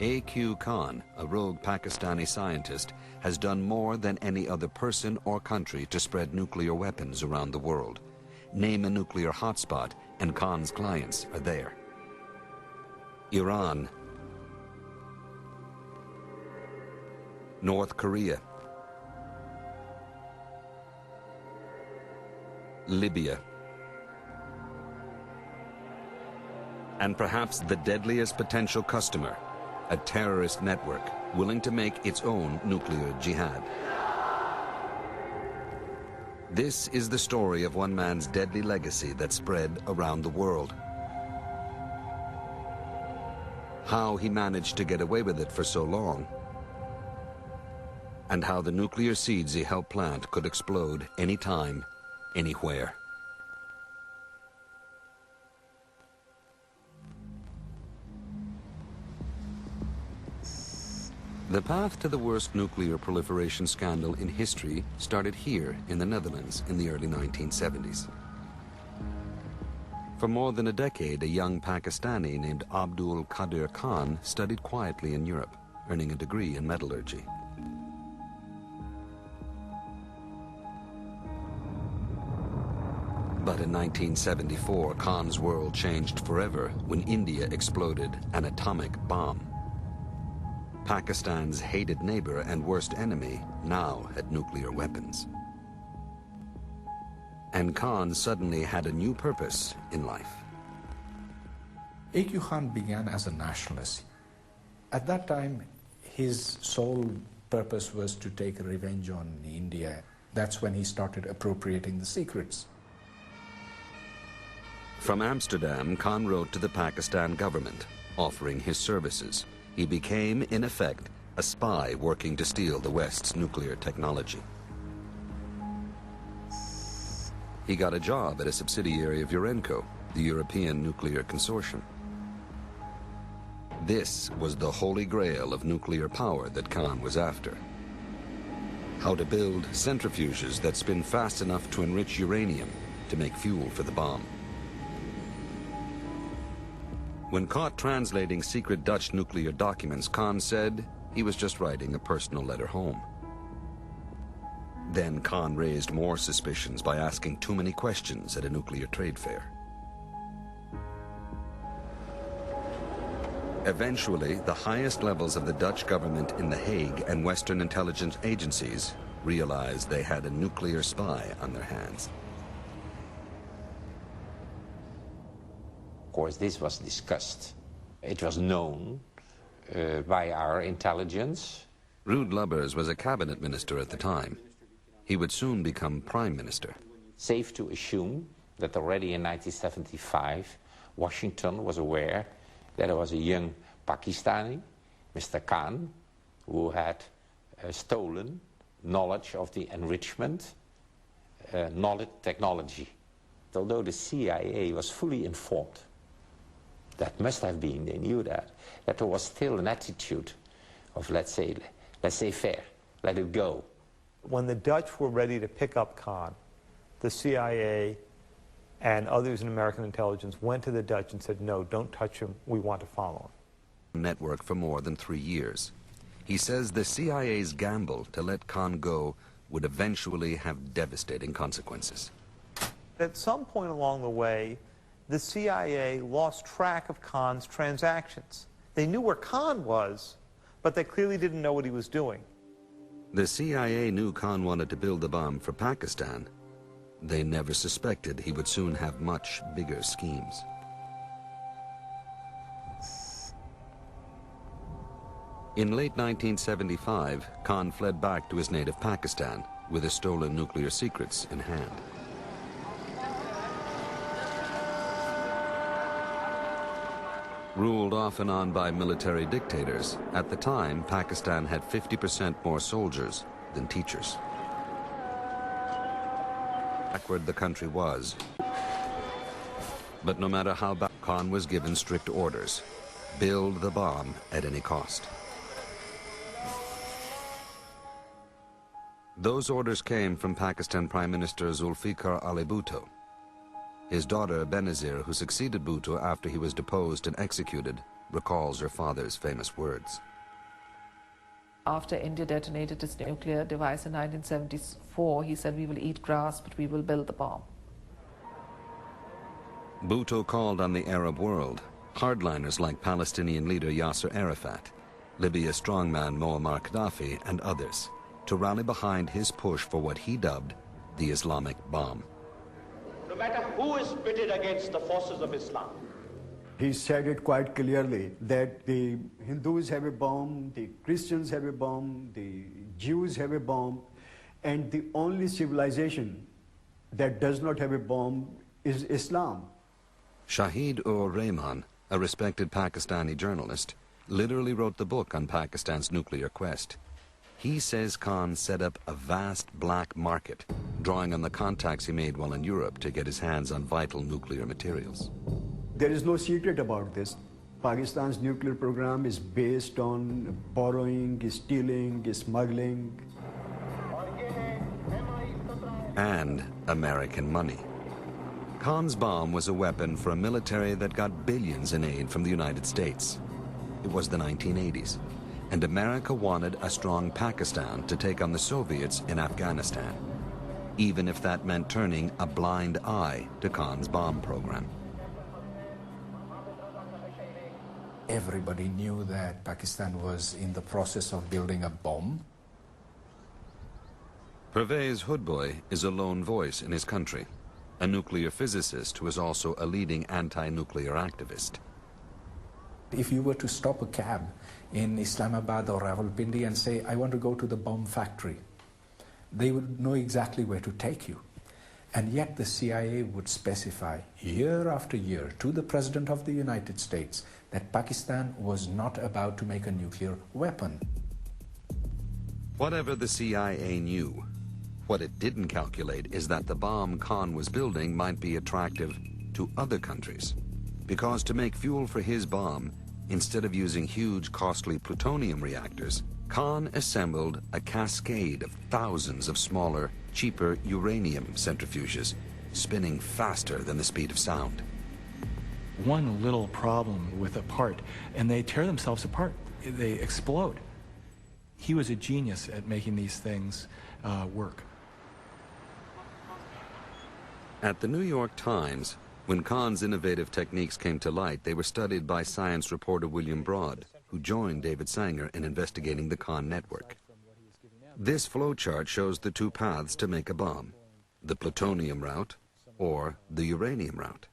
A.Q. Khan, a rogue Pakistani scientist, has done more than any other person or country to spread nuclear weapons around the world. Name a nuclear hotspot, and Khan's clients are there. Iran, North Korea, Libya, and perhaps the deadliest potential customer, a terrorist network willing to make its own nuclear jihad. This is the story of one man's deadly legacy that spread around the world. How he managed to get away with it for so long, and how the nuclear seeds he helped plant could explode anytime, anywhere. The path to the worst nuclear proliferation scandal in history started here in the Netherlands in the early 1970s. For more than a decade, a young Pakistani named Abdul Qadir Khan studied quietly in Europe, earning a degree in metallurgy. But in 1974, Khan's world changed forever when India exploded an atomic bomb. Pakistan's hated neighbor and worst enemy now had nuclear weapons. And Khan suddenly had a new purpose in life. A.Q. Khan began as a nationalist. At that time, his sole purpose was to take revenge on India. That's when he started appropriating the secrets. From Amsterdam, Khan wrote to the Pakistan government, offering his services. He became, in effect, a spy working to steal the West's nuclear technology. He got a job at a subsidiary of Urenco, the European Nuclear Consortium. This was the holy grail of nuclear power that Khan was after. How to build centrifuges that spin fast enough to enrich uranium to make fuel for the bomb. When caught translating secret Dutch nuclear documents, Khan said he was just writing a personal letter home. Then Khan raised more suspicions by asking too many questions at a nuclear trade fair. Eventually, the highest levels of the Dutch government in The Hague and Western intelligence agencies realized they had a nuclear spy on their hands. Of course, this was discussed. It was known by our intelligence. Ruud Lubbers was a cabinet minister at the time. He would soon become prime minister. Safe to assume that already in 1975, Washington was aware that there was a young Pakistani, Mr. Khan, who had stolen knowledge of the enrichment knowledge technology. Although the CIA was fully informed, that must have been, they knew that there was still an attitude of, let's say fair, let it go. When the Dutch were ready to pick up Khan, the CIA and others in American intelligence went to the Dutch and said, no, don't touch him, we want to follow him. Network for more than 3 years. He says the CIA's gamble to let Khan go would eventually have devastating consequences. At some point along the way, the CIA lost track of Khan's transactions. They knew where Khan was, but they clearly didn't know what he was doing. The CIA knew Khan wanted to build the bomb for Pakistan. They never suspected he would soon have much bigger schemes. In late 1975, Khan fled back to his native Pakistan with his stolen nuclear secrets in hand. Ruled off and on by military dictators, at the time, Pakistan had 50% more soldiers than teachers. Backward the country was. But no matter how bad, Khan was given strict orders. Build the bomb at any cost. Those orders came from Pakistan Prime Minister Zulfikar Ali Bhutto. His daughter Benazir, who succeeded Bhutto after he was deposed and executed, recalls her father's famous words. After India detonated its nuclear device in 1974, he said, "We will eat grass, but we will build the bomb." Bhutto called on the Arab world, hardliners like Palestinian leader Yasser Arafat, Libya strongman Muammar Gaddafi, and others, to rally behind his push for what he dubbed the Islamic bomb. No matter who is pitted against the forces of Islam, he said it quite clearly that the Hindus have a bomb, the Christians have a bomb, the Jews have a bomb, and the only civilization that does not have a bomb is Islam. Shahid-ur-Rahman, a respected Pakistani journalist, literally wrote the book on Pakistan's nuclear quest. He says Khan set up a vast black market, drawing on the contacts he made while in Europe to get his hands on vital nuclear materials. There is no secret about this. Pakistan's nuclear program is based on borrowing, stealing, smuggling. And American money. Khan's bomb was a weapon for a military that got billions in aid from the United States. It was the 1980s, and America wanted a strong Pakistan to take on the Soviets in Afghanistan, even if that meant turning a blind eye to Khan's bomb program. Everybody knew that Pakistan was in the process of building a bomb. Pervez Hoodboy is a lone voice in his country, a nuclear physicist who is also a leading anti-nuclear activist. If you were to stop a cab in Islamabad or Rawalpindi and say, "I want to go to the bomb factory," they would know exactly where to take you. And yet the CIA would specify year after year to the President of the United States that Pakistan was not about to make a nuclear weapon. Whatever the CIA knew, what it didn't calculate is that the bomb Khan was building might be attractive to other countries. Because to make fuel for his bomb, instead of using huge, costly plutonium reactors, Khan assembled a cascade of thousands of smaller, cheaper uranium centrifuges, spinning faster than the speed of sound. One little problem with a part, and they tear themselves apart. They explode. He was a genius at making these things work. At the New York Times, when Khan's innovative techniques came to light, they were studied by science reporter William Broad, who joined David Sanger in investigating the Khan network. This flowchart shows the two paths to make a bomb, the plutonium route or the uranium route.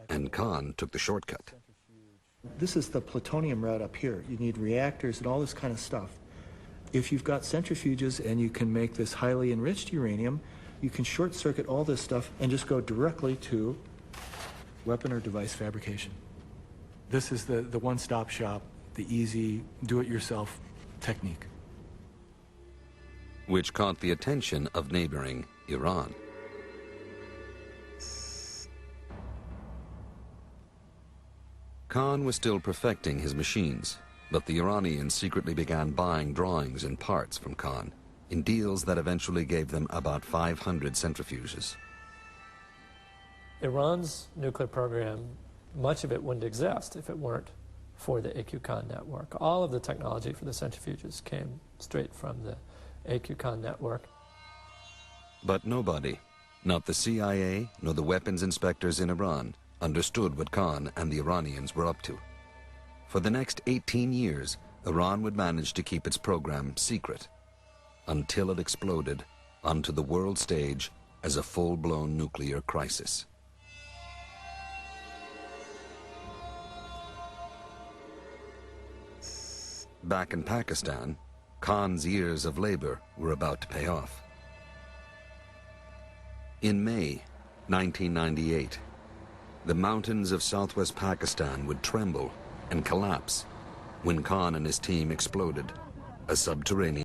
And Khan took the shortcut. This is the plutonium route up here. You need reactors and all this kind of stuff. If you've got centrifuges and you can make this highly enriched uranium, you can short circuit all this stuff and just go directly to weapon or device fabrication. This is the one-stop shop, the easy do-it-yourself technique. Which caught the attention of neighboring Iran. Khan was still perfecting his machines, but the Iranians secretly began buying drawings and parts from Khan in deals that eventually gave them about 500 centrifuges. Iran's nuclear program, much of it wouldn't exist if it weren't for the AQ-Khan network. All of the technology for the centrifuges came straight from the AQ-Khan network. But nobody, not the CIA nor the weapons inspectors in Iran, understood what Khan and the Iranians were up to. For the next 18 years, Iran would manage to keep its program secret until it exploded onto the world stage as a full-blown nuclear crisis. Back in Pakistan, Khan's years of labor were about to pay off. In May 1998, the mountains of southwest Pakistan would tremble and collapse when Khan and his team exploded a subterranean